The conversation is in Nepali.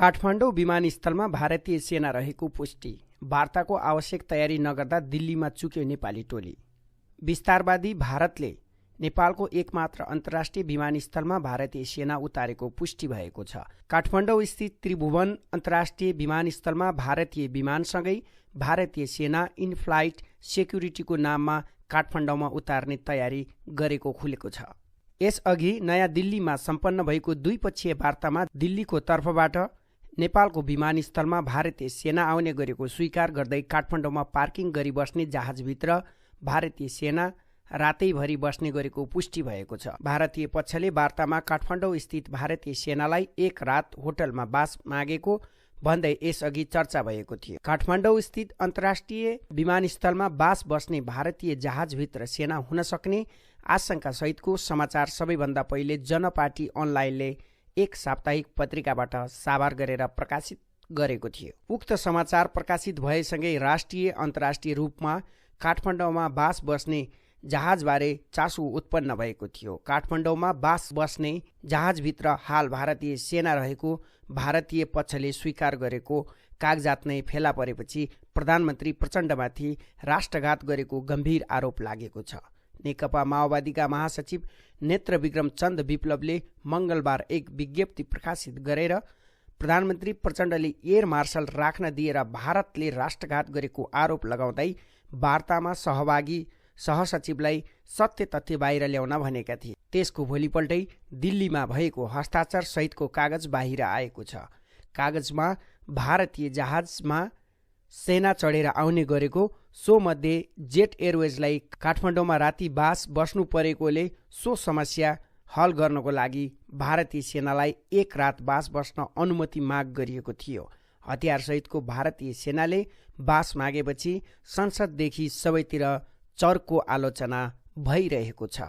काठमाडौँ विमानस्थलमा भारतीय सेना रहेको पुष्टि। वार्ताको आवश्यक तयारी नगर्दा दिल्लीमा चुक्यो नेपाली टोली। विस्तारवादी भारतले नेपालको एकमात्र अन्तर्राष्ट्रिय विमानस्थलमा भारतीय सेना उतारेको पुष्टि भएको छ। काठमाडौँ स्थित त्रिभुवन अन्तर्राष्ट्रिय विमानस्थलमा भारतीय विमानसँगै भारतीय सेना इन फ्लाइट सेक्युरिटीको नाममा काठमाडौँमा उतार्ने तयारी गरेको खुलेको छ। यसअघि नयाँ दिल्लीमा सम्पन्न भएको द्विपक्षीय वार्तामा दिल्लीको तर्फबाट नेपालको विमानस्थलमा भारतीय सेना आउने गरेको स्वीकार गर्दै काठमाडौँमा पार्किङ गरी बस्ने जहाजभित्र भारतीय सेना रातैभरि बस्ने गरेको पुष्टि भएको छ। भारतीय पक्षले वार्तामा काठमाडौँ स्थित भारतीय सेनालाई एक रात होटलमा बास मागेको भन्दै यसअघि चर्चा भएको थियो। काठमाडौँ स्थित अन्तर्राष्ट्रिय विमानस्थलमा बास बस्ने भारतीय जहाजभित्र सेना हुन सक्ने आशंका सहितको समाचार सबैभन्दा पहिले जनपार्टी अनलाइनले एक साप्ताहिक पत्रिकाबाट साभार गरेर प्रकाशित गरेको थियो। उक्त समाचार प्रकाशित भएसँगै राष्ट्रिय अन्तर्राष्ट्रिय रूपमा काठमाडौँमा बास बस्ने जहाजबारे चासो उत्पन्न भएको थियो। काठमाडौँमा बास बस्ने जहाजभित्र हाल भारतीय सेना रहेको भारतीय पक्षले स्वीकार गरेको कागजात नै फेला परेपछि प्रधानमन्त्री प्रचण्डमाथि राष्ट्रघात गरेको गम्भीर आरोप लागेको छ। नेकपा माओवादीका महासचिव नेत्रविक्रम चन्द विप्लवले मङ्गलबार एक विज्ञप्ति प्रकाशित गरेर प्रधानमन्त्री प्रचण्डले एयर मार्शल राख्न दिएर भारतले राष्ट्रघात गरेको आरोप लगाउँदै वार्तामा सहभागी सहसचिवलाई सत्य तथ्य बाहिर ल्याउन भनेका थिए। त्यसको भोलिपल्टै दिल्लीमा भएको हस्ताक्षर सहितको कागज बाहिर आएको छ। कागजमा भारतीय जहाजमा सेना चढेर आउने गरेको, सो मध्ये जेट एयरवेजलाई काठमाडौँमा राति बास बस्नु परेकोले सो समस्या हल गर्नको लागि भारतीय सेनालाई एक रात बास बस्न अनुमति माग गरिएको थियो। हतियारसहितको भारतीय सेनाले बास मागेपछि संसददेखि सबैतिर चर्को आलोचना भइरहेको छ।